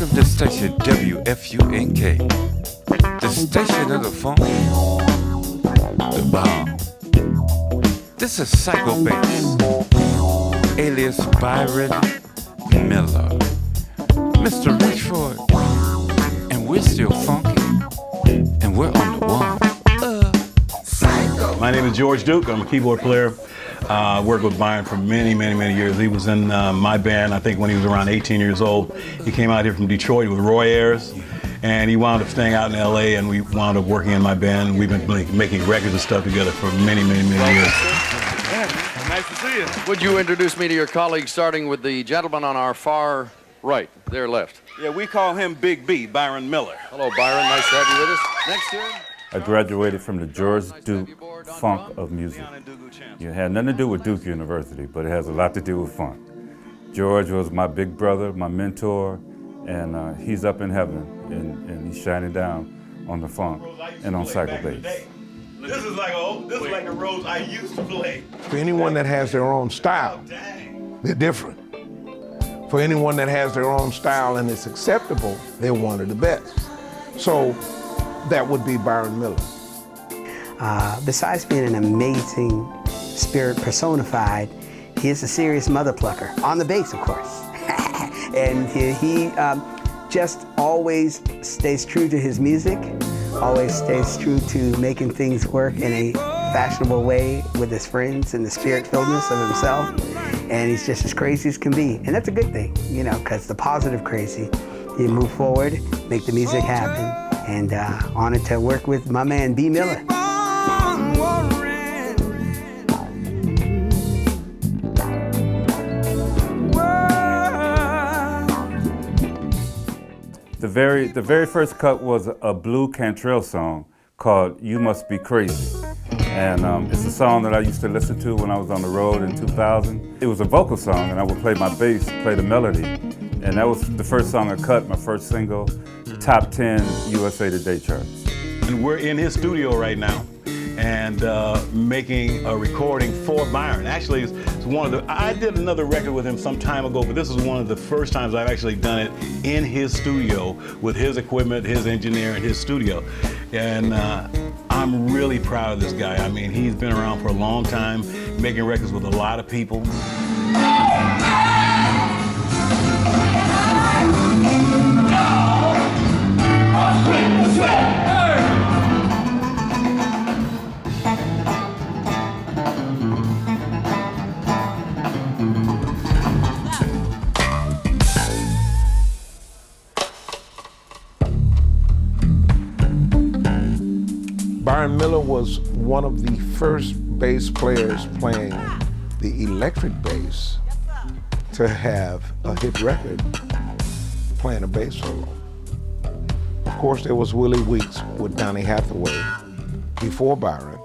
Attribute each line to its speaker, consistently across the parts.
Speaker 1: Welcome to station WFUNK, the station of the funk, the bomb. This is Psycho Bass, alias Byron Miller, Mr. Richford, and we're still funky, and we're on the one.
Speaker 2: My name is George Duke. I'm a keyboard player. Worked with Byron for many years. He was in my band, I think, when he was around 18 years old. He came out here from Detroit with Roy Ayers, and he wound up staying out in LA, and we wound up working in my band. We've been making records and stuff together for many years.
Speaker 3: Yeah, nice to see you. Would you introduce me to your colleagues, starting with the gentleman on our far right, their left?
Speaker 2: Yeah, we call him Big B, Byron Miller.
Speaker 3: Hello, Byron. Nice to have you with us. Next to him.
Speaker 4: I graduated from the George Duke Funk of Music. It had nothing to do with Duke University, but it has a lot to do with funk. George was my big brother, my mentor, and he's up in heaven, and he's shining down on the funk and on Psycho Bass.
Speaker 2: This is like a rose I used to play.
Speaker 5: For anyone that has their own style, they're different. For anyone that has their own style and it's acceptable, they're one of the best. So that would be Byron Miller.
Speaker 6: Besides being an amazing spirit personified, he is a serious mother plucker, on the bass, of course. And he just always stays true to his music, always stays true to making things work in a fashionable way with his friends and the spirit-filledness of himself. And he's just as crazy as can be. And that's a good thing, you know, because the positive crazy, you move forward, make the music happen, and honored to work with my man, B. Miller.
Speaker 4: The very first cut was a Blue Cantrell song called You Must Be Crazy. And it's a song that I used to listen to when I was on the road in 2000. It was a vocal song, and I would play my bass, play the melody. And that was the first song I cut, my first single, top 10 USA Today charts.
Speaker 2: And we're in his studio right now and making a recording for Byron. Actually, it's one of I did another record with him some time ago, but this is one of the first times I've actually done it in his studio with his equipment, his engineer, and his studio. And I'm really proud of this guy. I mean, he's been around for a long time, making records with a lot of people.
Speaker 5: Byron Miller was one of the first bass players playing the electric bass to have a hit record playing a bass solo. Of course, there was Willie Weeks with Donny Hathaway before Byron,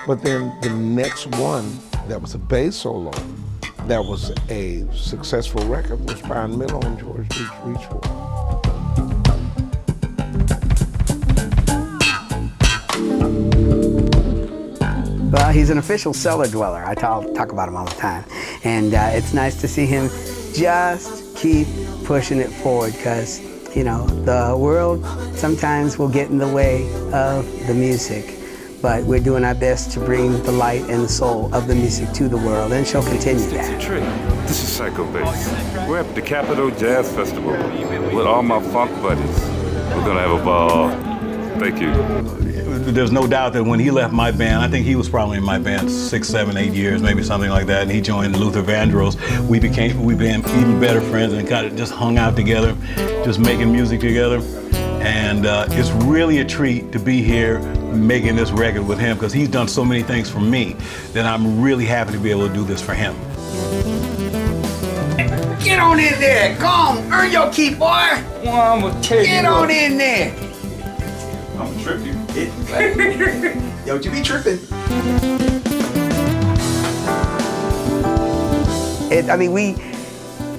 Speaker 5: but then the next one that was a bass solo that was a successful record was Byron Miller and George Duke's Reach For.
Speaker 6: Well, he's an official cellar dweller. I talk about him all the time. And it's nice to see him just keep pushing it forward, because, you know, the world sometimes will get in the way of the music, but we're doing our best to bring the light and the soul of the music to the world, and she'll continue that.
Speaker 1: This is Psycho Bass. We're at the Capitol Jazz Festival with all my funk buddies. We're gonna have a ball. Thank you.
Speaker 2: There's no doubt that when he left my band, I think he was probably in my band 6, 7, 8 years, maybe something like that, and he joined Luther Vandross. We've been even better friends and kind of just hung out together, just making music together. And it's really a treat to be here making this record with him, because he's done so many things for me that I'm really happy to be able to do this for him.
Speaker 6: Get on in there, go on, earn your keep, boy.
Speaker 1: Well, I'm gonna tell you.
Speaker 6: Get on in there.
Speaker 1: I'm gonna trip you.
Speaker 6: Don't you be tripping.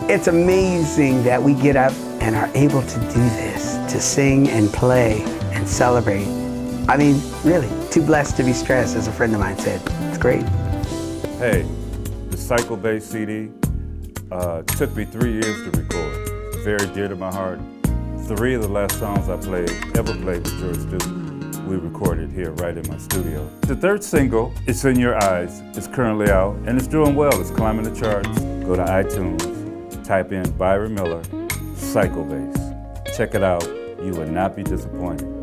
Speaker 6: It's amazing that we get up and are able to do this, to sing and play and celebrate. I mean, really, too blessed to be stressed, as a friend of mine said. It's great.
Speaker 4: Hey, the Psycho Bass CD took me 3 years to record. very dear to my heart. 3 of the last songs I ever played with George Strait, we recorded here right in my studio. The 3rd single, It's in Your Eyes, is currently out and it's doing well. It's climbing the charts. Go to iTunes, type in Byron Miller, Psycho Bass. Check it out. You will not be disappointed.